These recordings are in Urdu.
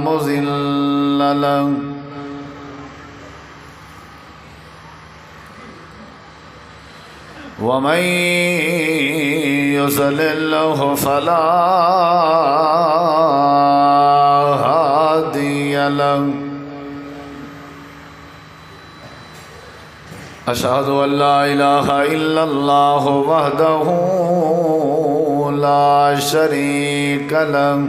مضل له ومن يضلل فلا هادي له أشهد أن لا إله إلا الله وحده لا شريك له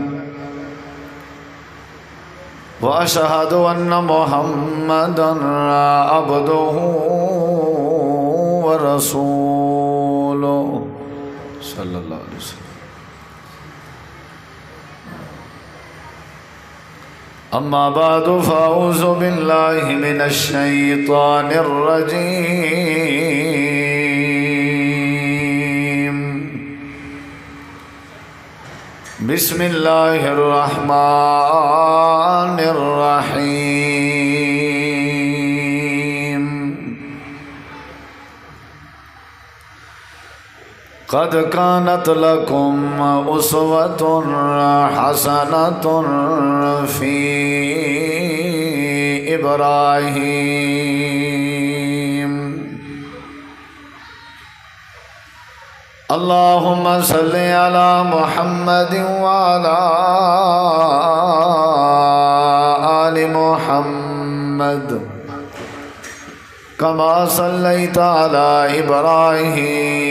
وأشهد أن محمدًا عبده ورسوله صلى الله عليه وسلم. أما بعد فأعوذ بالله من الشيطان الرجيم. بسم الله الرحمن الرحيم. قد كانت لكم أسوة حسنة في إبراهيم. اللهم صل على محمد وعلى آل محمد كما صليت على إبراهيم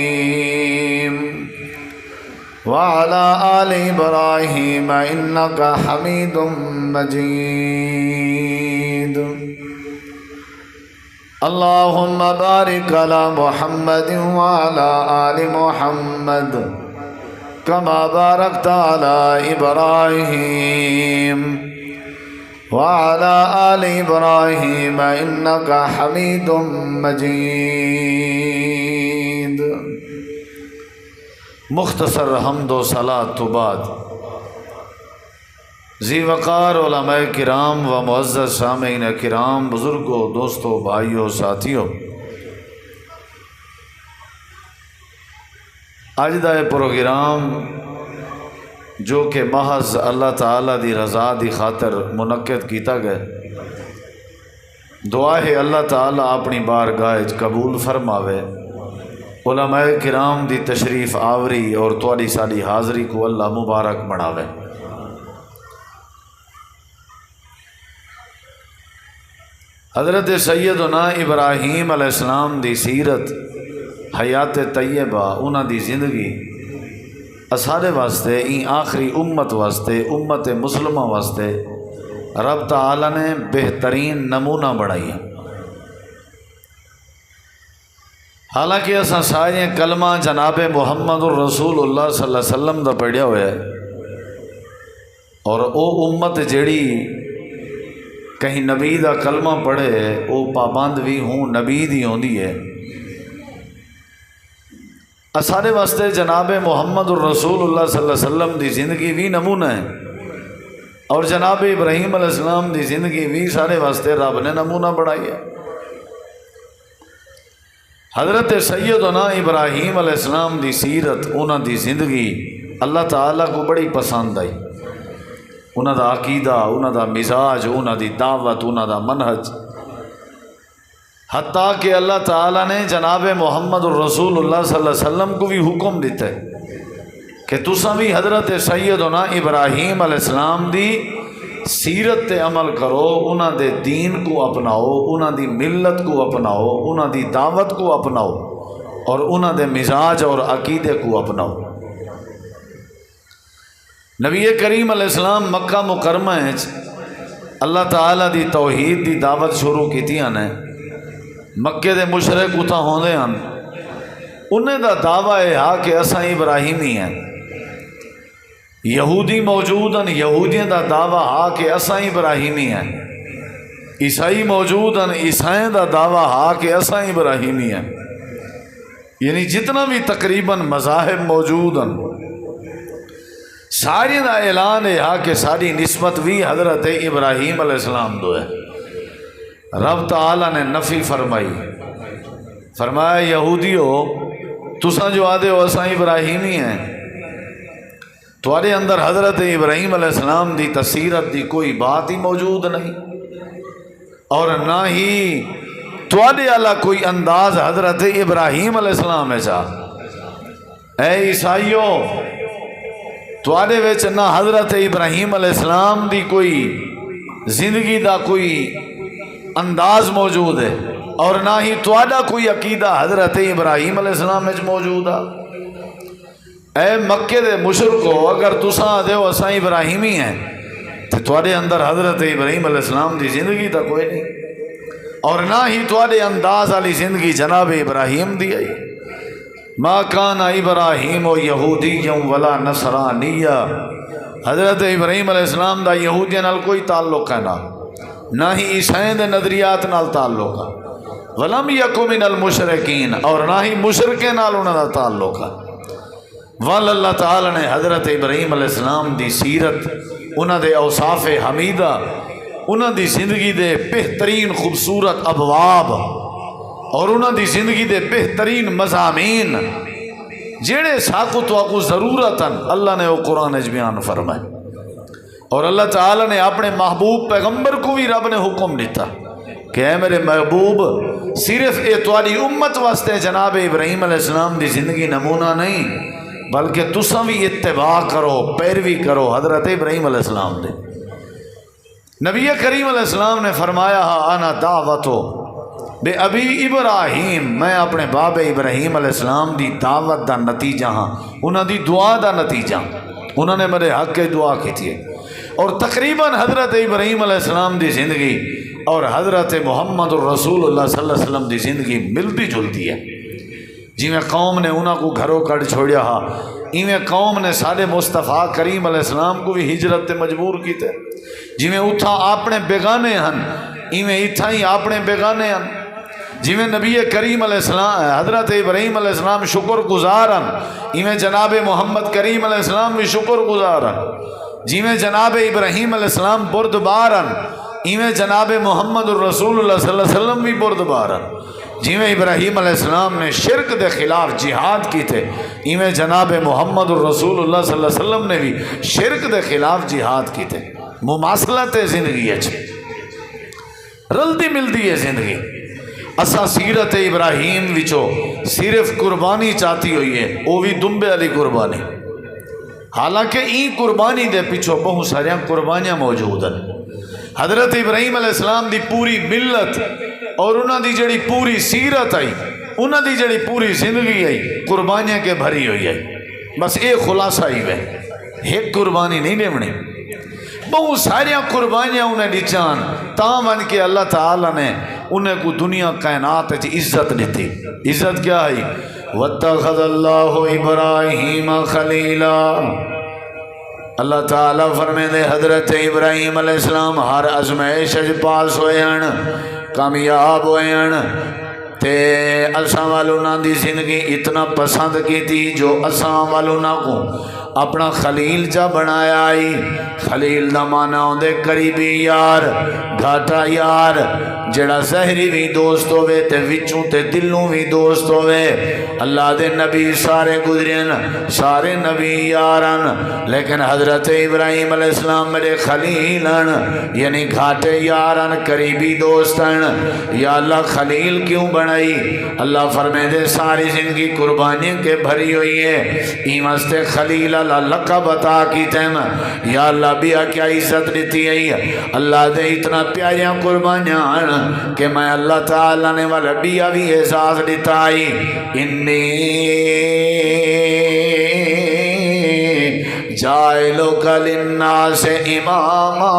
وعلى آل إبراهيم إنك حميد مجيد. اللهم بارك على محمد وعلى آل محمد كما باركت على إبراهيم وعلى آل إبراهيم إنك حميد مجيد. مختصر حمد و صلاۃ تو بعد ذی وقار علماء کرام و معزز سامعین کرام، بزرگوں، دوستوں، بھائیوں، ساتھیوں، اج دا پروگرام جو کہ محض اللہ تعالیٰ دی رضا دی خاطر منعقد کیتا گیا، دعا ہے اللہ تعالیٰ اپنی بارگاہ قبول فرماوے، علماء کرام دی تشریف آوری اور تواڈی ساری حاضری کو اللہ مبارک بناوے۔ حضرت سیدنا ابراہیم علیہ السلام دی سیرت، حیات طیبہ، انہاں دی زندگی اسارے واسطے، این آخری امت واسطے، امت مسلمہ واسطے رب تعالیٰ نے بہترین نمونہ بنائی ہے۔ حالانکہ اساں سارے کلمہ جناب محمد الرسول اللہ صلی اللہ علیہ وسلم دا پڑھیا ہوا ہے، اور او امت جیڑی کہیں نبی دا کلمہ پڑھے او پابند بھی ہوں نبی دی ہوندی ہے۔ اسارے واسطے جناب محمد الرسول اللہ صلی اللہ علیہ وسلم دی زندگی بھی نمونہ ہے، اور جناب ابراہیم علیہ السلام دی زندگی بھی سارے واسطے رب نے نمونہ بڑھائی ہے۔ حضرت سیدنا ابراہیم علیہ السلام دی سیرت، انہاں دی زندگی اللہ تعالیٰ کو بڑی پسند آئی۔ انہاں دا عقیدہ، انہاں دا مزاج، انہاں دی دعوت، انہاں دا منہج، حتیٰ کہ اللہ تعالیٰ نے جناب محمد الرسول اللہ صلی اللہ علیہ وسلم کو بھی حکم دیتا ہے کہ تساں بھی حضرت سیدنا ابراہیم علیہ السلام دی سیرت تے عمل کرو، انہاں دے دین کو اپناؤ، انہاں دی ملت کو اپناؤ، انہاں دی دعوت کو اپناؤ، اور انہاں دے مزاج اور عقیدے کو اپناؤ۔ نبی کریم علیہ السلام مکہ مکرمہ اللہ تعالیٰ دی توحید دی دعوت شروع کیتی نے۔ مکے دے مشرک اتھا ہوندے ہیں، انہیں دا دعویٰ ہے کہ اساں ابراہیمی ہیں۔ یہودی موجود ہیں، یہودیاں دا دعویٰ کہ اساں ابراہیمی ہیں۔ عیسائی موجود ہیں، عیسائیں دا دعویٰ کہ اساں ابراہیمی ہیں۔ یعنی جتنا بھی تقریباً مذاہب موجود ہیں، ساری دا اعلان ہے کہ ساری نسبت بھی حضرت ابراہیم علیہ السلام دو ہے۔ رب تعالیٰ نے نفی فرمائی، فرمایا یہودیو تساں جو آدھے ہو اساں ابراہیمی ہیں، تھوڑے اندر حضرت ابراہیم علیہ السلام دی تسیرت دی کوئی بات ہی موجود نہیں، اور نہ ہی تھوڑے والا کوئی انداز حضرت ابراہیم علیہ السلام ہے جا۔ اے عیسائیو، تھوڑے وچ نہ حضرت ابراہیم علیہ السلام دی کوئی زندگی دا کوئی انداز موجود ہے، اور نہ ہی تھوڑا کوئی عقیدہ حضرت ابراہیم علیہ السلام وچ موجود ہے۔ اے مکے دے مشرکو، اگر تساں دیو اساں ابراہیمی ہیں تو تھوڑے اندر حضرت ابراہیم علیہ السلام دی زندگی دا کوئی نہیں، اور نہ ہی تھوڑے انداز والی زندگی جناب ابراہیم دی آئی۔ ما کان ابراہیم یہودیا ولا نصرانیا، حضرت ابراہیم علیہ السلام دا یہودیاں نال کوئی تعلق ہے نہ ہی عیسائیں دے نظریات نال تعلق ہے، ولم یکن من المشرکین، اور نہ ہی مشرکیں نال انہاں دا تعلق ہے۔ اللہ تعالی نے حضرت ابراہیم علیہ السلام دی سیرت، انہاں دے اوصاف حمیدہ، انہاں دی زندگی دے بہترین خوبصورت ابواب، اور انہاں دی زندگی دے بہترین مضامین جڑے ساکو تو آکو ضرورتاً اللہ نے وہ قرآن اج بیان فرمائے، اور اللہ تعالی نے اپنے محبوب پیغمبر کو بھی رب نے حکم دیتا کہ اے میرے محبوب، صرف اے تواڈی امت واسطے جناب ابراہیم علیہ السلام دی زندگی نمونہ نہیں، بلکہ تساں بھی اتباع کرو، پیروی کرو حضرت ابراہیم علیہ السلام دے۔ نبی کریم علیہ السلام نے فرمایا انا دعوتو بے ابی ابراہیم، میں اپنے باب ابراہیم علیہ السلام دی دعوت دا نتیجہ ہاں، انہاں دی دعا دا نتیجہ، انہوں نے میرے حق کے دعا کی تھی، اور تقریباً حضرت ابراہیم علیہ السلام دی زندگی اور حضرت محمد الرسول اللہ صلی اللہ علیہ وسلم دی زندگی ملتی جلتی ہے۔ جی میں قوم نے انہاں کو گھروں کڑ چھوڑیا ہا، ایویں قوم نے سارے مصطفیٰ کریم علیہ السلام کو بھی ہجرت تے مجبور کیتے، جی میں اتھا اپنے بیگانے ہن، ایویں اتھا ہی اپنے بیگانے ہن، جی میں نبی کریم علیہ السلام حضرت ابراہیم علیہ السلام شکر گزارن، ایویں جناب محمد کریم علیہ السلام بھی شکر گزارن، جی میں جناب ابراہیم علیہ السلام بردبارن، ایویں جناب محمد الرسول اللہ صلی اللہ علیہ وسلم بھی بردبارن، جی میں ابراہیم علیہ السلام نے شرک دے خلاف جہاد کی تھے، ایویں جناب محمد الرسول اللہ صلی اللہ علیہ وسلم نے بھی شرک دے خلاف جہاد کی تھے۔ مماثلت ہے زندگی اچھ رلدی ملدی ہے زندگی۔ اسا سیرت ابراہیم وچو صرف قربانی چاہتی ہوئی ہے، وہ بھی دمبے والی قربانی، حالانکہ این قربانی دے پیچھو بہت ساریاں قربانیاں موجود ہیں۔ حضرت ابراہیم علیہ السلام دی پوری ملت اور انہاں دی جڑی پوری سیرت آئی، انہاں دی جڑی پوری زندگی آئی قربانیاں کے بھری ہوئی ہے۔ بس ایک خلاصہ ہی ہے، ایک قربانی نہیں لیونی، بہت ساریاں قربانیاں انہیں ڈچان، تاں من کے اللہ تعالیٰ نے انہیں کو دنیا کائنات چ عزت دیتی۔ عزت کیا ہے؟ وَاتَّخَذَ اللَّهُ إِبْرَاهِيمَ خَلِيلًا، اللہ تعالیٰ فرمے دے حضرت ابراہیم علیہ السلام ہر ازمائش پاس ہوئے ہیں، کامیاب ہوئے ہیں، تے اساں والونا دی زندگی اتنا پسند کی تھی جو اساں والونا کو اپنا خلیل جا بنایا آئی۔ خلیل دا معنی ہوندے قریبی یار، گھاٹا یار، جڑا زہری بھی دوست ہوئے تے وچوں تے دلوں بھی دوست ہوئے۔ اللہ دے نبی سارے گزرین، سارے نبی یارن، لیکن حضرت ابراہیم علیہ السلام میرے خلیلن، یعنی گھاٹے یارن، قریبی دوستن۔ یا اللہ خلیل کیوں بنائی؟ اللہ فرمائے دے ساری زندگی قربانی کے بھری ہوئی ہے، ایمستے خلیل اللہ لقب عطا کی تیم۔ یا اللہ بیا کیا عزت دیتی ہے، اللہ دے اتنا پیاریاں قربانیاں کہ میں اللہ تعالیٰ نے والا بیا بھی احساس دیتا ہے، انی جائلک للناس اماما۔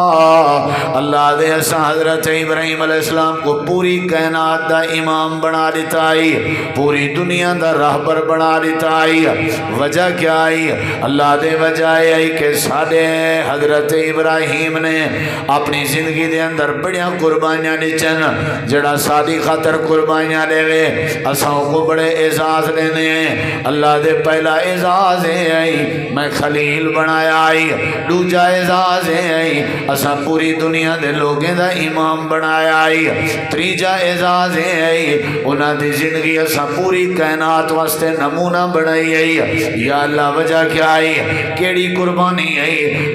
اللہ دے اساں حضرت ابراہیم علیہ السلام کو پوری کائنات دا امام بنا دیتا ہے، پوری دنیا دا راہبر بنا دیتا ہے۔ وجہ کیا ہے؟ اللہ دے وجہ ہے کہ ساڑے حضرت ابراہیم نے اپنی زندگی دے اندر بڑیاں قربانیاں دیچن، جڑا سادی خاطر قربانیاں دے وے اساں کو بڑے اعزاز دینے ہیں۔ اللہ دے پہلا اعزاز ہے میں خلیل بنایا آئی، دوجا اعزاز ہے اسا پوری دنیا دے لوگیں دا امام بنایا ہے۔ تریجا اعزاز ہے انہاں دی زندگی اسا پوری کائنات واسطے نمونہ بنائی ہے۔ یا اللہ وجہ کیا ہے؟ کیڑی قربانی ہے؟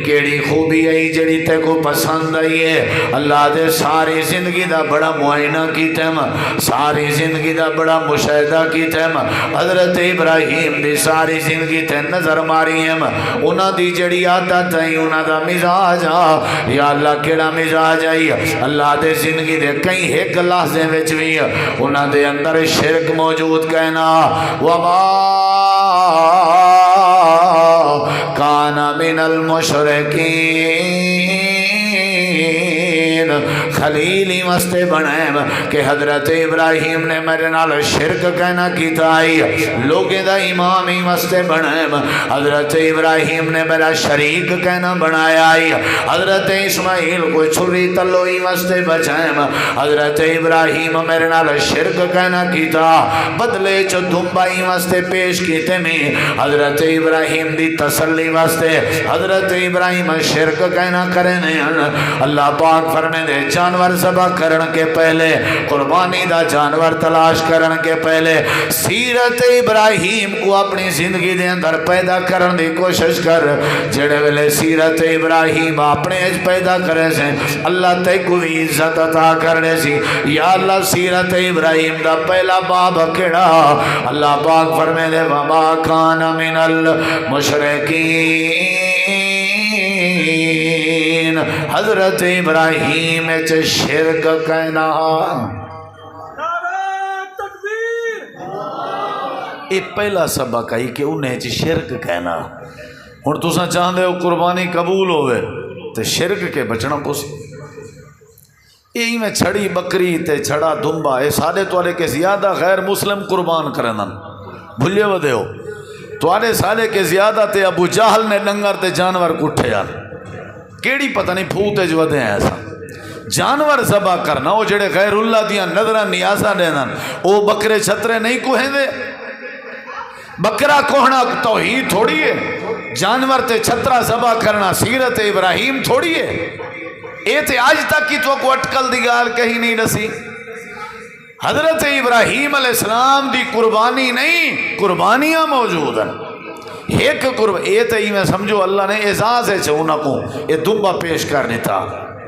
کیڑی خوبی ہے جڑی تے کو پسند آئی ہے؟ اللہ دے ساری زندگی دا بڑا معائنہ کیتے ہیں، ساری زندگی دا بڑا مشاہدہ کیتے ہیں۔ حضرت ابراہیم دی ساری زندگی تے نظر ماری ہیں، انہاں دی جڑی عادت ہے، انہاں دا مزاج ہے۔ یا اللہ کیڑا مزاج ہے؟ اللہ دے زندگی دے کئی ایک لحظے وچ بھی انہاں دے اندر شرک موجود کہنا وما کان من المشرکین خلیلی مستے بنائیں کہ حضرت ابراہیم نے میرے نال شرک کہنا کیتا آئی، لوگیں دا امام ہی مستے بنائیں، حضرت ابراہیم نے میرا شریک کہنا بنایا آئی، حضرت اسماعیل کو چھری تلو ہی مستے بچائیں، حضرت ابراہیم میرے نال شرک کہنا کیتا، بدلے چو دنبائی مستے پیش کیتے میں حضرت ابراہیم دی تسلی واسطے حضرت ابراہیم شرک کہنا کرنے۔ اللہ پاک فرمائے دے جانور ذبح کرن کے پہلے، قربانی دا جانور تلاش کرن کے پہلے سیرت ابراہیم کو اپنی زندگی دے اندر پیدا کرن دی کوشش کر۔ جڑے ویلے سیرت ابراہیم اپنے اج پیدا کرے سے اللہ تے کو بھی عزت عطا کرنے سی۔ یا اللہ سیرت ابراہیم دا پہلا باب کیڑا؟ اللہ پاک فرمائے دے وما کان من المشرکین، حضرت ابراہیم چ شرک کہنا۔ یہ پہلا سبق آئی کہ انہیں چ شرک کہنا۔ ہن تساں چاہندے ہو قربانی قبول ہوئے تے شرک کے بچنا پوسی۔ یہی میں چھڑی بکری تے چھڑا دنبا اے سارے توارے کے زیادہ غیر مسلم قربان کرنن بھلے ودے ہو، توارے سارے کے زیادہ تے ابو جہل نے ڈنگر تے جانور کٹھے یار کیڑی پتہ نہیں پھوتے جو ودے ہیں ایسا جانور ذبح کرنا وہ جڑے غیر اللہ دیاں نظرہ نیازہ دینن او بکرے چھترے نہیں کوہیں دے، بکرا کوہنا توحید تھوڑی ہے، جانور تے چھترہ ذبح کرنا سیرت ابراہیم تھوڑی ہے۔ اے تے آج تک کی تو کو اٹکل دی گال کہیں نہیں نسی۔ حضرت ابراہیم علیہ السلام دی قربانی نہیں، قربانیاں موجود ہیں۔ ایک اے تے ہی میں سمجھو اللہ نے اعزاز ہے چھونا کو یہ دنبا پیش کرنے تھا۔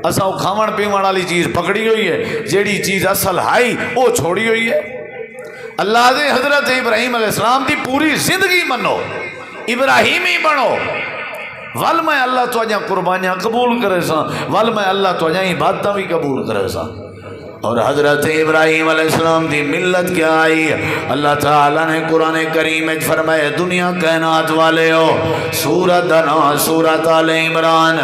اسا وہ کھاون پیون والی چیز پکڑی ہوئی ہے، جیڑی چیز اصل ہائی وہ چھوڑی ہوئی ہے۔ اللہ دے حضرت ابراہیم علیہ السلام دی پوری زندگی منو، ابراہیمی بنو، ول میں اللہ تو اجاں قربانیاں قبول کرے سا، ول میں اللہ تو اجاں عبادتاں بھی قبول کرے سا۔ اور حضرت ابراہیم علیہ السلام دی ملت کیا آئی؟ اللہ تعالیٰ نے قرآن کریم میں فرمائے دنیا کائنات والے ہو، سورت سورت آل عمران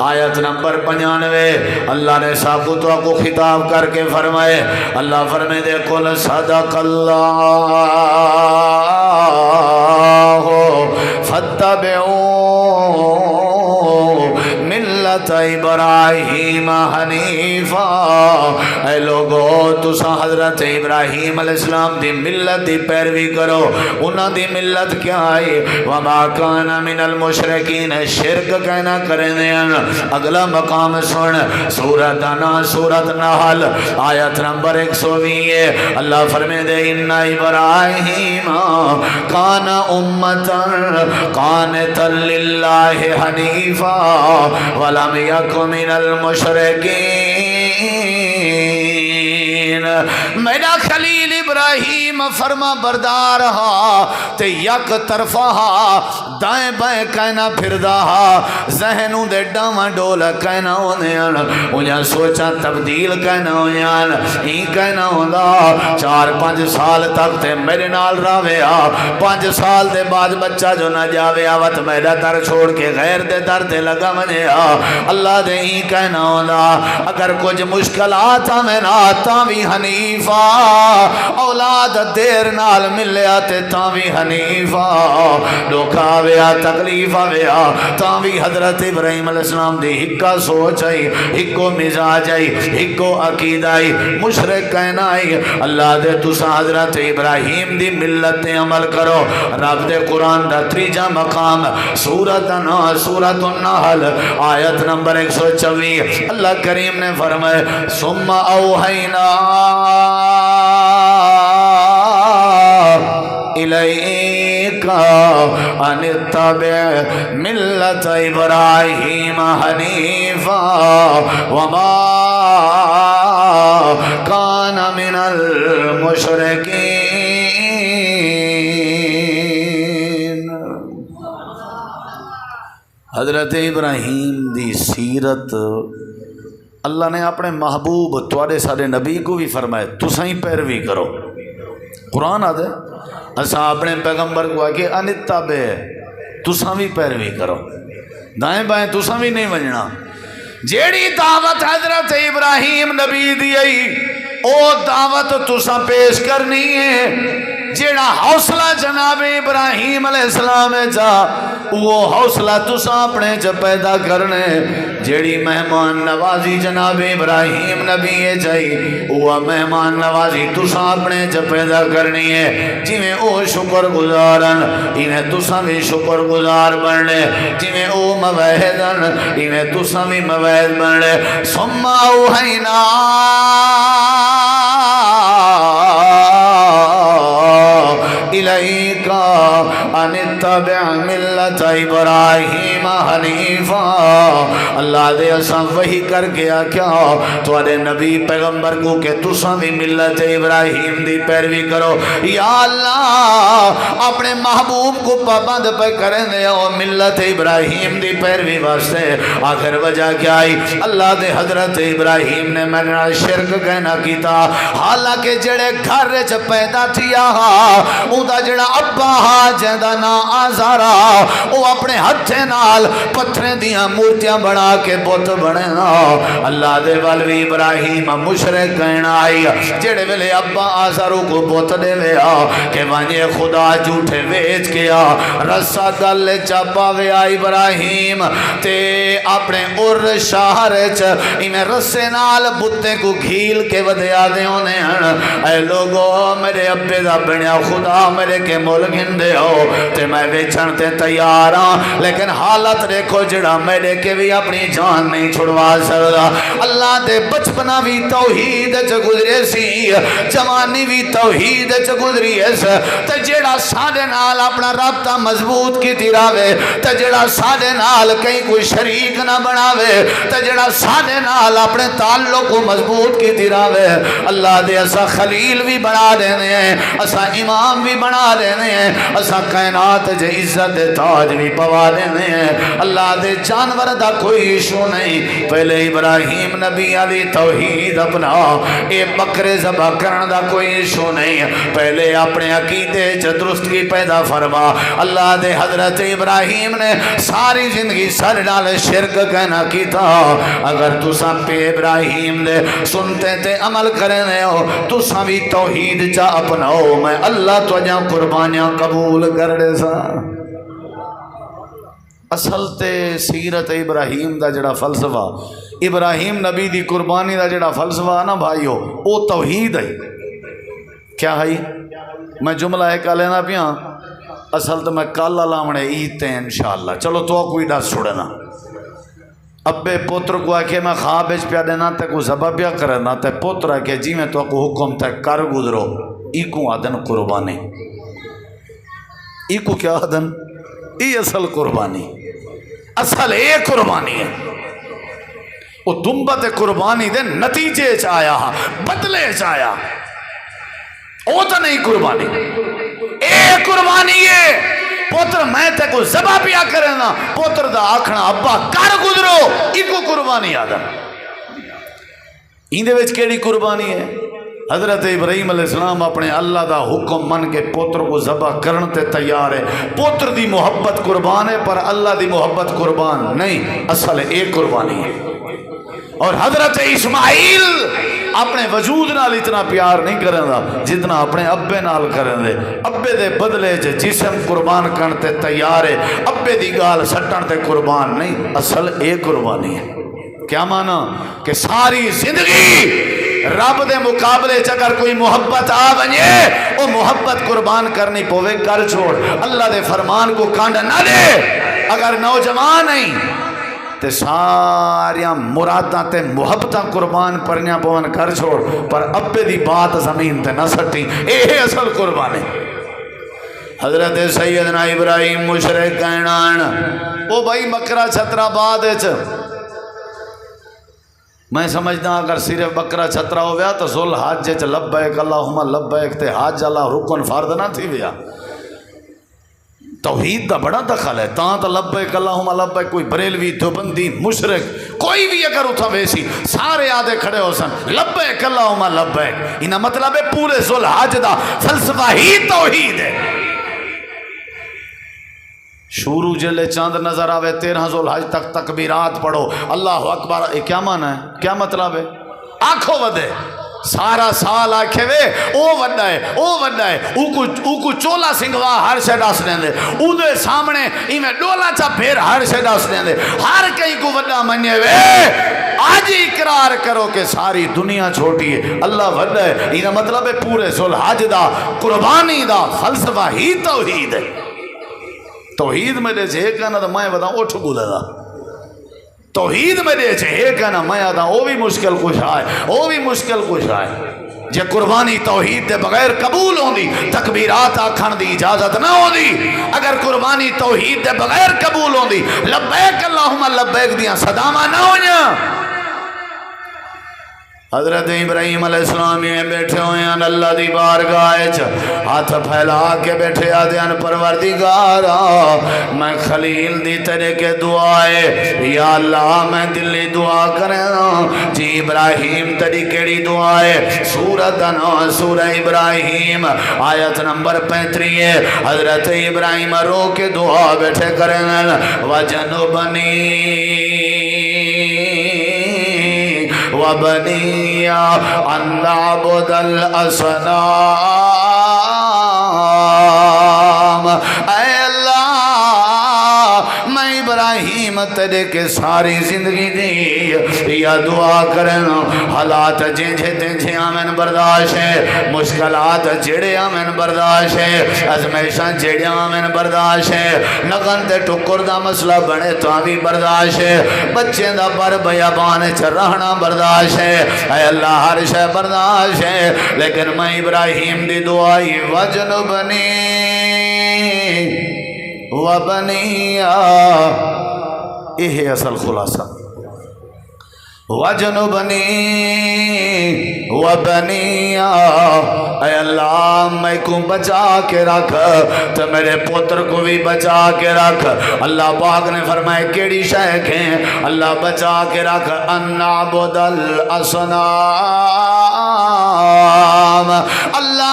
آیت نمبر 95 اللہ نے سابقہ کو خطاب کر کے فرمائے، اللہ فرمائے دے قل صدق اللہ فاتبعوا ملت ابراہیم حنیفا۔ اے لوگو تسا حضرت ابراہیم علیہ السلام دی ملت دی پیروی کرو۔ انہاں دی ملت کیا ہے؟ وما کان من المشرکین، شرک کہنا کریں دیں۔ اگلا مقام سن سورت نحل آیت نمبر 120 اللہ فرمائے دے ان ابراہیم کان امتا قانتا للہ حنیفا ولم یک من المشرکین۔ میرا خلیل ابراہیم فرما بردار ہا تے یک طرفہ ہا، دائیں بائیں کہنا پھردا ہا، ذہنوں دے ڈاواں ڈول کہنا ہوندیاں، انہاں سوچاں تبدیل کہنا ہوندیاں، ہی کہنا ہوندا 4-5 سال تک تے میرے نال راوے آ، 5 سال دے بعد بچہ جو نہ جاوے آوت میرا در چھوڑ کے غیر دے در تے لگا منے آ، اللہ دے ہی کہنا ہوندا۔ اگر کچھ مشکلات میں نہ تا بھی حنیفا، اولاد دیر نال ملیا تے تاں بھی حنیفا، دکھ آویا تکلیف آویا تاں بھی حضرت ابراہیم علیہ السلام دی ہکا سوچ آئی، ہکو مزاج آئی، ہکو عقید آئی، مشرک کہنا آئی اللہ دے تسا حضرت ابراہیم دی ملت عمل کرو۔ رب دے قرآن دا تریجا مقام سورۃ النحل آیت نمبر 124 اللہ کریم نے فرمائے ثم اوحینا الیک ان اتبع ملت ابراہیم حنیفا وما کان من المشرکین۔ حضرت ابراہیم دی سیرت اللہ نے اپنے محبوب تواڈے سارے نبی کو بھی فرمائے تساں ہی پیروی کرو۔ قرآن آدھے اساں اپنے پیغمبر کو آکے انتبع تساں بھی پیروی کرو، دائیں بائیں تساں بھی نہیں ونجنا۔ جیڑی دعوت حضرت ابراہیم نبی دی آئی او دعوت تساں پیش کرنی ہے۔ جیڑا حوصلہ جناب ابراہیم علیہ السلام جا وہ حوصلہ تساں اپنے چ پیدا کرنے۔ جیڑی مہمان نوازی جناب ابراہیم نبی جائی وہ مہمان نوازی تساں اپنے چ پیدا کرنی ہے۔ جویں او شکر گزارن انہیں تساں بھی شکر گزار بننے، جویں او موحدن انہیں تساں بھی موحد بننے۔ ثم اوحینا الیک ان اتبع ملت ابراہیم حنیفا۔ اللہ دے اساں وحی کر گیا کیا تواڈے نبی پیغمبر کو کہ تساں بھی ملت ابراہیم دی پیروی کرو۔ یا اللہ اپنے محبوب کو پابند پہ کریں دے او ملت ابراہیم دی پیروی واسطے۔ آخر وجہ کیا آئی اللہ دے حضرت ابراہیم نے میرے نال شرک کہنا کیتا، حالانکہ جڑے گھر چ پیدا تھیا دا جڑا ابا ہا جہدا نا آزارا او اپنے ہتھے نال پتھریں دیاں مورتیاں بنا کے بت بننا۔ اللہ دے والوی ابراہیم مشرک کہنا آئی جڑے ویلے ابا آزارو کو بت دے ویا کہ وانجے خدا جھوٹے ویچ گیا رسا گل چاپا ویا ابراہیم تے اپنے اور شہر چ انہیں رسے نال بتے کو گھیل کے ودیا دے ہونے ہیں۔ اے لوگو میرے ابے دا بنیا خدا میرے کے مول گھندے ہو تے میں بیچن تے تیار ہاں، لیکن حالت دیکھو جڑا میرے کے بھی اپنی جان نہیں چھڑوا سکتا۔ اللہ دے بچپنا بھی توحید چ گزرے سی، جوانی بھی توحید چ گزری اس تے جڑا ساڈے نال اپنا رابطہ مضبوط کیتی راوے تے جڑا ساڈے نال کہیں کوئی شریک نہ بناوے تے جڑا ساڈے نال اپنے تعلق کو مضبوط کیتی راوے اللہ دے اسا خلیل بھی بنا دینے ہیں، اسا امام بھی بنا دینے ہیں، اسا کائنات جے عزت تاج بھی پوا دینے ہیں۔ اللہ دے جانور دا کوئی ایشو نہیں، پہلے ابراہیم نبی علی توحید اپنا اے بکرے ذبح کرن دا کوئی ایشو نہیں، پہلے اپنے عقیدے چ درستگی پیدا فرما۔ اللہ دے حضرت ابراہیم نے ساری زندگی سر ڈال شرک کہنا کیتا، اگر تساں پہ ابراہیم دے سنتے تے عمل کرنے ہو تساں بھی توحید چا اپناؤ، میں اللہ تو جا قربانیاں قبول کر دے سا۔ اصل تے سیرت ابراہیم دا جڑا فلسفہ ابراہیم نبی دی قربانی دا جڑا فلسفہ نا بھائیو او توحید ہے۔ کیا ہے میں جملہ ایک لینا پیا اصل تو میں کالا لامنے عید تے انشاءاللہ چلو تو کوئی ڈس چھوڑنا ابے پوتر کو آکے میں خواب پیا دینا تے کو ذبح پیا کرنا تے پوتر آکے جی میں تو کو حکم تے کر گزرو ایکو آدن قربانی، ایکو کیا آدن ای اصل قربانی، اصل اے قربانی ہے۔ وہ دنبت قربانی دے نتیجے چایا بدلے چایا او تو نہیں قربانی، اے قربانی ہے پوتر میں تے کو ذبح پیا کرنا پوتر دا آکھنا ابا کر گزرو ایکو قربانی آدم۔ ایندے وچ کیڑی قربانی ہے؟ حضرت ابراہیم علیہ السلام اپنے اللہ دا حکم من کے پوتر کو ذبح کرن تے تیار ہے. پوتر دی محبت قربان ہے پر اللہ دی محبت قربان نہیں، اصل ایک قربانی ہے. اور حضرت اسماعیل اپنے وجود نال اتنا پیار نہیں کرن دا جتنا اپنے ابے نال کرن دے. ابے دے بدلے جسم قربان کرن تے تیار ہے، ابے دی گال سٹن تے قربان نہیں، اصل ایک قربانی ہے. کیا مانا کہ ساری زندگی رب دے مقابلے اگر کوئی محبت آ بنے وہ محبت قربان کرنی پوے، کر چھوڑ. اللہ دے فرمان کو کانڈ نہ دے. اگر نوجوان نہیں تے ساریاں مراداں تے محبتاں قربان پرنیاں پون، کر چھوڑ. پر ابے دی بات زمین تے نہ سٹی، اے اصل قربانی. حضرت سیدنا ابراہیم مشرک کہنان وہ بھائی مکرا چھترا بعد میں سمجھدا اگر صرف بکرا چھترا ہو گیا تو ذل حج چ لبیک اللہم لبیک تے حج اللہ رکن فرض نہ تھی ویا. توحید دا بڑا دخل ہے. تاں تو لبیک اللہم لبیک کوئی بریلوی دیوبندی مشرک کوئی بھی اگر اتھا ویسی سارے آدھے کھڑے ہو سن لبیک اللہم لبیک. انہا مطلب ہے پورے ذل حج دا فلسفہ ہی توحید ہے. شروع جلے چاند نظر آوے 13 ذوالحج تک تکبیرات پڑھو اللہ اکبر. کیا مانا ہے؟ کیا مطلب ہے؟ آنکھوں ودے سارا سال آکھے وے او وڈا ہے او وڈا ہے او کو چولا سنگوا ہر شے ڈس دیں دے او دے سامنے ایمیں ڈولا چا پھر ہر شے ڈس دیں دے ہر کئی کو وڈا منye وے. آج اقرار کرو کہ ساری دنیا چھوٹی ہے اللہ وڈا ہے. یہ مطلب ہے پورے ذوالحج دا قربانی دا فلسفہ ہی توحید ہے. توحید میں دے چھے کہنا تو میں بتاؤں اٹھ گولے دا. توحید میں دے چھے کہنا میں بتاؤں وہ بھی مشکل کچھ آئے وہ بھی مشکل کچھ آئے. جے قربانی توحید دے بغیر قبول ہوں دی تکبیرات آکھن دی اجازت نہ ہوں دی. اگر قربانی توحید دے بغیر قبول ہوں دی لبیک اللہم لبیک دیاں صدامہ نہ ہوں. حضرت ابراہیم علیہ السلام میں بیٹھے ہوئے ہیں اللہ دی بارگاہ ہاتھ پھیلا کے بیٹھے آدھے ان پروردگارا میں خلیل دی تیرے کے دعائے یا اللہ میں دلی دعا کریں جی ابراہیم تیری کیڑی دعائے سورہ ابراہیم آیت نمبر 35 حضرت ابراہیم رو کے دعا بیٹھے کریں وَجَنُبَنِي وَبَنِيَّ أَن نَّعْبُدَ الْأَصْنَامَ. اے اللہ میں ابراہیم تیرے کے ساری زندگی دی یا دعا کرنا حالات جنجھے آمین برداشت ہے مشکلات جڑے آمین برداشت ہے ازمیشاں جڑے آمین برداشت ہے نگن تے ٹکر دا مسئلہ بنے تو بھی برداشت ہے بچے دا پر بیابان چرہنا برداشت ہے اے اللہ ہر شے برداشت ہے لیکن میں ابراہیم دی دعائی وجنبنی وبنیا. یہ اصل خلاصہ وجنبنی وبنیا. اے اللہ میں کو بچا کے رکھ تو میرے پتر کو بھی بچا کے رکھ. اللہ پاک نے فرمائے کیڑی شے کے اللہ بچا کے رکھ ان نعبد الاصنام. اللہ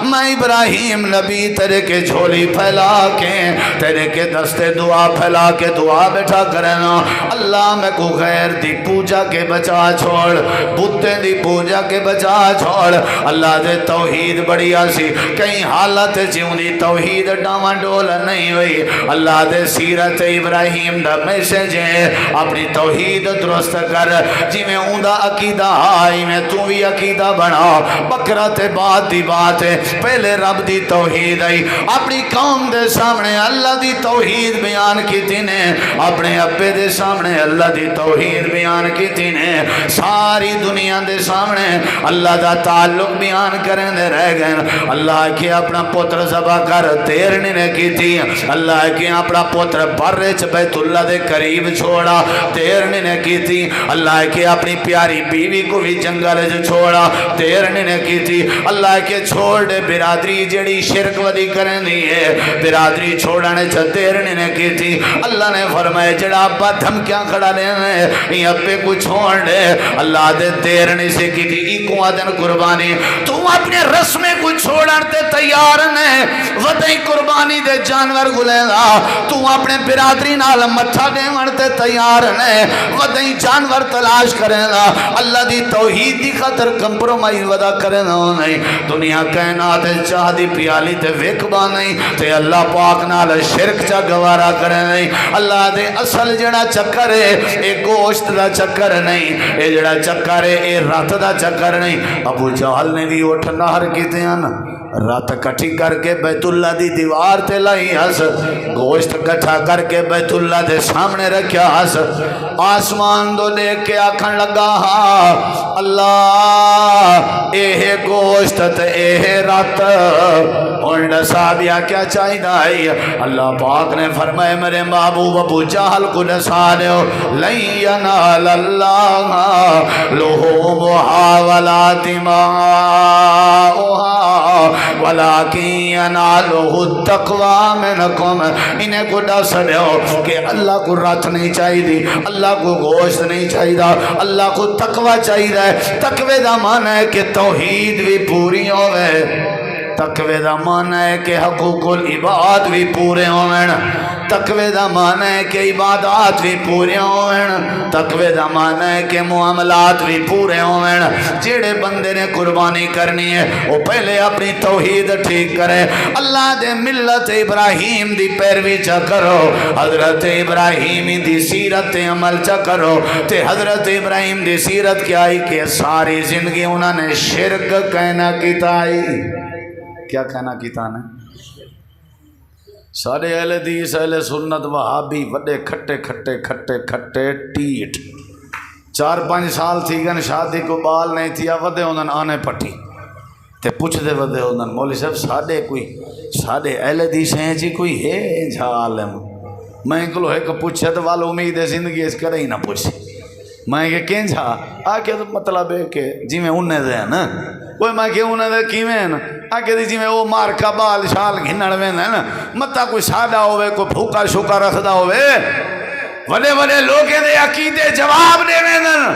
میں ابراہیم نبی تیرے کے جھولی پھیلا کے تیرے کے دستے دعا پھیلا کے دعا بیٹھا کرنا اللہ میں کو غیر دی پوجا کے بچا چھوڑ بتے دی پوجا کے بچا چھوڑ. اللہ دے توحید بڑی آسی کئی حالت جیوں دی توحید ڈاما ڈول نہیں ہوئی. اللہ دے سیرت ابراہیم دا میسج ہے اپنی توحید درست کر جی میں اوندہ عقیدہ آئی میں تو بھی عقیدہ بنا. بکرہ تے بات دی بات ہے پہلے رب دی توحید آئی اپنی قوم دے سامنے اللہ دی توحید بیان کی تینے اپنے ابے دے سامنے اللہ دی توحید بیان کی تینے ساری دنیا دے سامنے اللہ دا تعلق بیان کریں دے رہ گئے. اللہ کی اپنا پتر ذبح کر تیرنے نے کی تھی اللہ کی اپنا پتر برچ بیت اللہ دے قریب چھوڑا تیرنے نے کی تھی. اللہ کی اپنی پیاری بیوی کو بھی جنگل چھوڑا تیرنے نے کی تھی. اللہ کے چھوڑ چھوڑ دے برادری جڑی شرک ودی کرنی ہے برادری چھوڑنے چ دیر نے کی تھی اللہ نے فرمایا جڑا ابا دھمکیاں کھڑا لینے یہ ابے کو چھوڑ دے اللہ دے دیر نہیں سے کی تھی ایکو دن قربانی تو اپنے رسمیں کو چھوڑن تے تیار نے ودائی قربانی دے جانور گلے گا تو اپنے برادری نال متھا دیون تے تیار نے ودائی جانور تلاش کرے گا اللہ دی توحید دی خاطر کمپرومائز ودا کرے گا نہیں دنیا کائنات چاہ دی پیالی تے وکبا نہیں تے اللہ پاک نال شرک چا گوارا کرے نہیں اللہ دے اصل جڑا چکر ہے اے گوشت دا چکر نہیں اے جڑا چکر ہے اے رات دا چکر نہیں ابو جہل نے بھی اٹھ نہر کیتے ہیں رات کٹھی کر کے بیت اللہ دی دیوار تے لائی ہس گوشت کٹھا کر کے بیت اللہ دے سامنے رکھیا ہس آسمان دو دیکھ کے آکھن لگا ہاں اللہ اے گوشت تے اے رات انڈ صحابیہ کیا چاہی دائی اللہ پاک نے فرمائے میرے محبوب ابو جہل کو نسا دیو لن ینال اللہ لحومہا ولا دماؤہا ولیکن ینالہ التقوی منکم انہیں کو ڈس دیو کہ اللہ کو رات نہیں چاہی دی اللہ کو گوشت نہیں چاہی دا اللہ کو تقوی چاہی دا ہے تقوی دا معنی ہے کہ توحید بھی پوری ہوئے تقوی دا معنی ہے کہ حقوق العباد بھی پورے ہوئیں تقوی دا معنی ہے کہ عبادات بھی پورے ہوئیں تقوی دا معنی ہے کہ معاملات بھی پورے ہوئیں جیڑے بندے نے قربانی کرنی ہے وہ پہلے اپنی توحید ٹھیک کرے اللہ دے ملت ابراہیم دی پیروی چا کرو حضرت ابراہیم دی سیرت عمل چا کرو تے حضرت ابراہیم دی سیرت کیا آئی کہ ساری زندگی انہوں نے شرک کہنا کیتا آئی کیا کہنا کیتا نے سارے اہل حدیث اہل سنت وہابی وڈے کھٹے کھٹے کھٹے کھٹے ٹیٹ 4-5 سال تھی گن شادی کو بال نہیں تھیا ودے انہوں نے آنے پٹی تے پوچھ دے ودے انہوں نے مولوی صاحب ساڑے اہل حدیث ہیں جی کوئی ہے جھا عالم میں کلو ایک پوچھے تو والا امید ہے زندگی اس کرے ہی نہ پوچھے میں کہ کہیں جھا آکے تو مطلب ہے کہ جی میں انہیں دے ہیں نا کوئی میں کہ انہیں دے کیویں ہیں نا آکے دی جی میں وہ مار کا بال شال گھنڑ میں نا مطلب کوئی سادہ ہوئے کوئی بھوکا شوکا رکھدا ہوئے وڈے وڈے لوگے دے عقیدے جواب دے میں نا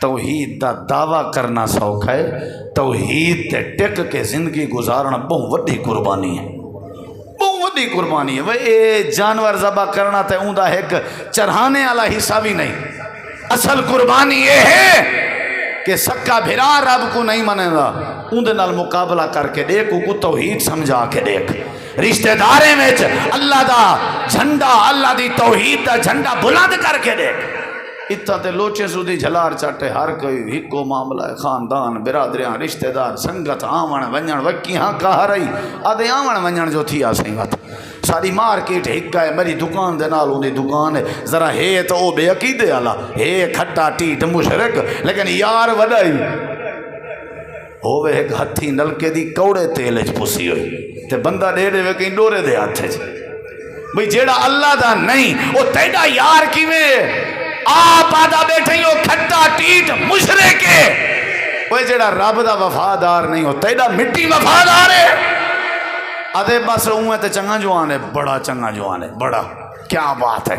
توحید دا دعویٰ کرنا سوکھا ہے توحید تے ٹک کے زندگی گزارنا بہت وڈی قربانی ہے بہت وڈی قربانی ہے وہ جانور ذبح کرنا تے اون دا ایک چرہانے والا حصہ بھی نہیں اصل قربانی یہ ہے کہ سکا بھرا رب کو نہیں منے گا اون دے نال مقابلہ کر کے دیکھ کو توحید سمجھا کے دیکھ رشتہ دارے میں اللہ دا جھنڈا اللہ دی توحید دا جھنڈا بلند کر کے دیکھ اتنا تے لوچے سودی جھلار چاٹے ہر کوئی ہکو معاملہ ہے خاندان برادریاں رشتہ دار سنگت آون ونجن وکی ہاں کہا رہی آدھے آون ونجن جو تھی آسنگت ساری مارکیٹ ہکا ہے میری دکان دے نال دی دکان ہے ذرا ہے تو او بے عقیدے والا ہے کھٹا ٹیٹ مشرک لیکن یار وڈائی ہووے ایک ہتھی نلکے دی کوڑے تیل چ پسی ہوئی تے بندہ دے دے کہیں ڈورے دے ہاتھ چ بھئی جیڑا اللہ دا نہیں او تیڑا یار کیویں آپ آدھا بیٹھیں ہو کھٹا ٹیٹ مشرک ہے وہ جیڑا رب دا وفادار نہیں ہو تیڑا مٹی وفادار ہے آدھے بس اوہ تے چنگا جوان ہے بڑا چنگا جوان ہے بڑا کیا بات ہے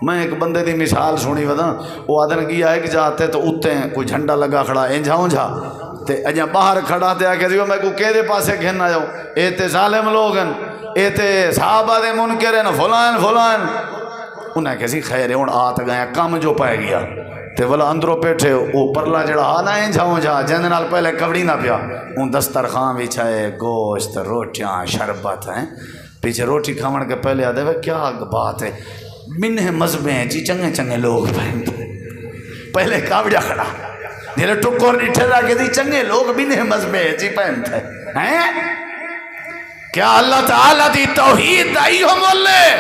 میں ایک بندے دی مثال سنی ودا وہ آدھن کیا ہے کہ جاتے تو اتے ہیں کوئی جھنڈا لگا کھڑا انجھا انجھا تے اجاں باہر کھڑا تے آکے دیو میں کو کہہ دے پاسے گھننا جاؤ اے تے ظالم لوگن اے تے صحابہ دے منکرن فلان انہیں کسی خیر ہے ان آت گیا کام جو پائے گیا تے والا اندروں پیٹھے وہ پرلا جڑا آنا ہے جاؤں جا جن نال پہلے کبڑی نہ پیا ان دسترخوان بچھائے گوشت روٹیاں شربت ہیں پیچھے روٹی کھاون کے پہلے آدھے وہ کیا بات ہے منہ مذہبیں ہیں جی چنگے چنگے لوگ پہنتے پہلے کابڑیا کھڑا دل ٹکور ڈٹھے را کے دی چنگے لوگ منہ مذہبیں ہیں جی پہنتے ہیں کیا اللہ تعالیٰ دی توحید دائی ہو مولے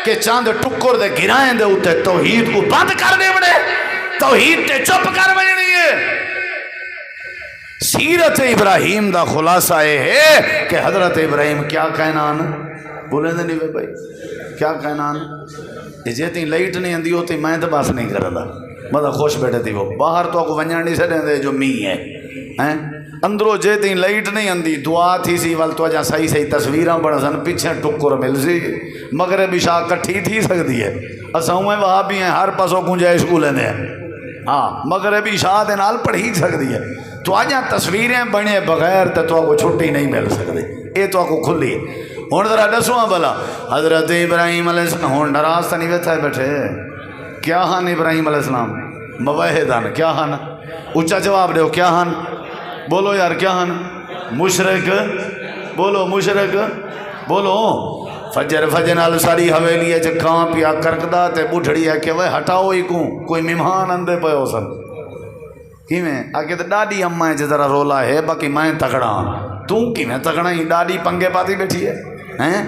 کہ چاند ٹکر دے گرائیں دے اتے توحید کو بند کر دے بڑے توحید تے چپ کر بجنی ہے سیرت ابراہیم دا خلاصہ ہے کہ حضرت ابراہیم کیا کہنان بولیں دے نہیں بھائی کیا کہنان جیتی لائٹ نہیں اندی ہوتی میں تو بس نہیں کردا مطلب خوش بیٹھے تھی وہ باہر تو کو ونجن نہیں سڑیں دے جو می ہے اندروں جے تین لائٹ نہیں آندی دعا تھی سی ول تو جا صحیح صحیح تصویراں بن سن پیچھے ٹکر مل سی مغرب عشاء کٹھی تھی سکتی ہے اساں اوے وہاں بھی ہیں ہر پاسوں گنجائش کو لیندے ہیں ہاں مغرب عشاء دے نال پڑھی سکتی ہے تو آجاں تصویریں بنے بغیر تو کو چھٹی نہیں مل سکتی یہ تو کو کھلی ہوں ذرا دسواں بلا حضرت ابراہیم علیہ السلام ہوں ناراض تو نہیں بیٹھا بیٹھے کیا ہن ابراہیم علیہ السلام موحدن کیا ہن اچھا جواب دیو کیا ہن بولو یار کیا ہن مشرک بولو مشرک بولو فجر فجر نال ساری حویلی ہے کاں پیا کرکدا تے بڈھڑی ہے کہ وہ ہٹاؤ ہی کو کوئی مہمان اندے پے ہو سن کیویں آگے تو ڈاڈی اما ہے ذرا رولا ہے باقی میں تگڑا تو کیویں تگڑا ہی ڈاڈی پنگے پاتی بیٹھی ہے ہیں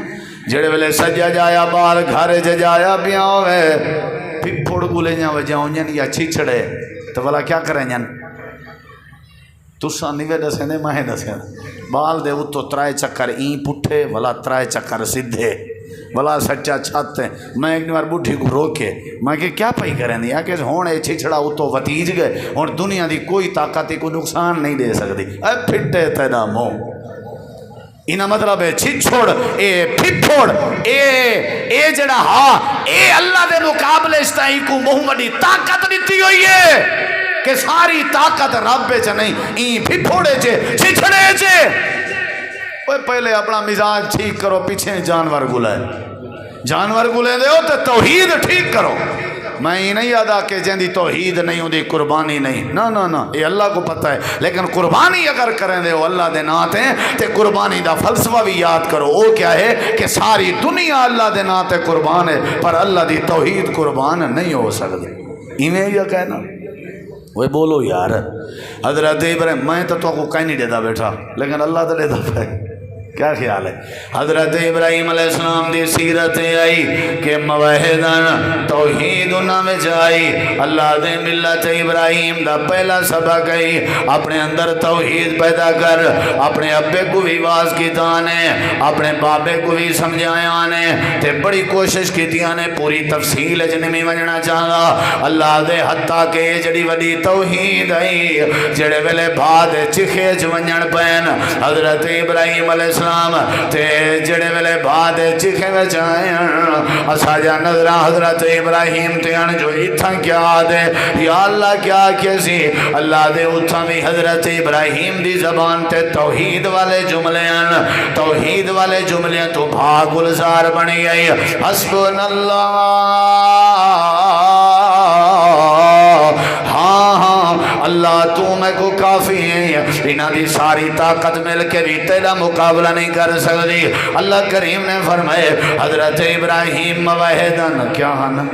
جڑے ویلے سجا جایا بال گھر جایا پیا ہوے پھپھڑ گولے جا وجاؤں یا چھچڑے تو بلا کیا کریں جن تساں نیوے دسیں دے میں دسیں بال دے اتو ترائے چکر این پٹھے بلا ترائے چکر سدھے بلا سچا چھت ہے میں ایک بار بڈھی کو روکے میں کہ کیا پئی کریں دی کہ ہوں یہ چھچڑا اتو وتیج گئے ہوں دنیا دی کوئی طاقت کو نقصان نہیں دے سکتی اے پھٹے تیرا منہ اینا مطلب ہے چھچڑ اے پھپھڑ اے جڑا ہاں اے اللہ دے مقابلے استائی کو محمدی طاقت دیتی ہوئی ہے کہ ساری طاقت رب چ نہیں این پھپھوڑے چے چھچڑے چے اوے پہلے اپنا مزاج ٹھیک کرو پیچھے جانور گلے دے ہو تو توحید ٹھیک کرو میں یہ نہیں ادا کہ جندی توحید نہیں ہوندی قربانی نہیں نہ یہ اللہ کو پتہ ہے لیکن قربانی اگر کریں دے ہو اللہ دے نات ہیں تے قربانی دا فلسفہ بھی یاد کرو وہ کیا ہے کہ ساری دنیا اللہ دے نات قربان ہے پر اللہ دی توحید قربان نہیں ہو سکتی ایویں یا کہنا وہ بولو یار حضرت ابراہیم میں تو کو کہیں نہیں دیتا بیٹھا لیکن اللہ تو دیتا ہے کیا خیال ہے حضرت ابراہیم علیہ السلام دی سیرت آئی کہ موحدن توحید انہاں میں جائی اللہ دے ملت ابراہیم دا پہلا سبق آئی اپنے اندر توحید پیدا کر اپنے ابے کو بھی واز کی تانے اپنے بابے کو بھی سمجھایا نے تے بڑی کوشش کی نے پوری تفصیل جنمی ونجنا چاہا اللہ دے حتیٰ کہ جڑی وڈی توحید آئی جڑے ویلے بعد چکھے ونجن پین حضرت ابراہیم علیہ السلام تے جڑے ویلے بعد چکھے وچائیں اسا جا نظرہ حضرت ابراہیم تے ان جو اتھا کیا دے یا اللہ کیا کیسی اللہ دے اتھا بھی حضرت ابراہیم دی زبان تے توحید والے جملے تو بھاگ گلزار بنی گئی حسبنا اللہ ہاں اللہ تو میں کو کافی ہے انہاں دی ساری طاقت مل کے بھی تیرا مقابلہ نہیں کر سکتی اللہ کریم نے فرمائے حضرت ابراہیم موحدن کیا ہن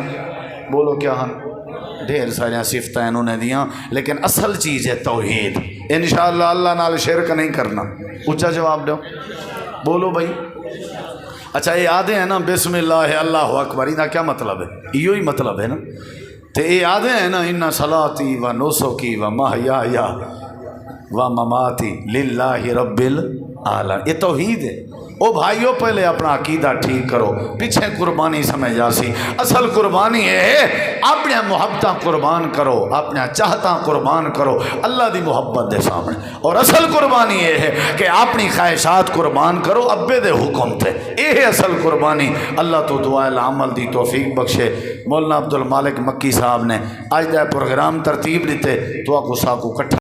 بولو کیا ہن ڈھیر سارے صفتیں انہوں نے دیاں لیکن اصل چیز ہے توحید انشاءاللہ اللہ نال شرک نہیں کرنا اچھا جواب دو بولو بھائی اچھا یہ آدھے ہیں نا بسم اللہ اللہ اکبر انہا کیا مطلب ہے یہ ہی مطلب ہے نا تو یہ آدھے ہیں نا انہا صلاتی و نسکی و محیایا و مماتی للہ رب العالمین یہ توحید ہے او بھائیو پہلے اپنا عقیدہ ٹھیک کرو پیچھے قربانی سمجھ جاسی اصل قربانی ہے اپنے محبتاں قربان کرو اپنے چاہتاں قربان کرو اللہ دی محبت دے سامنے اور اصل قربانی یہ ہے کہ اپنی خواہشات قربان کرو ابے دے حکم تھے یہ ہے اصل قربانی اللہ تو دعائے العمل دی توفیق بخشے مولانا عبد المالک مکی صاحب نے آج دا پروگرام ترتیب دیتے تو آکو ساکو کٹھا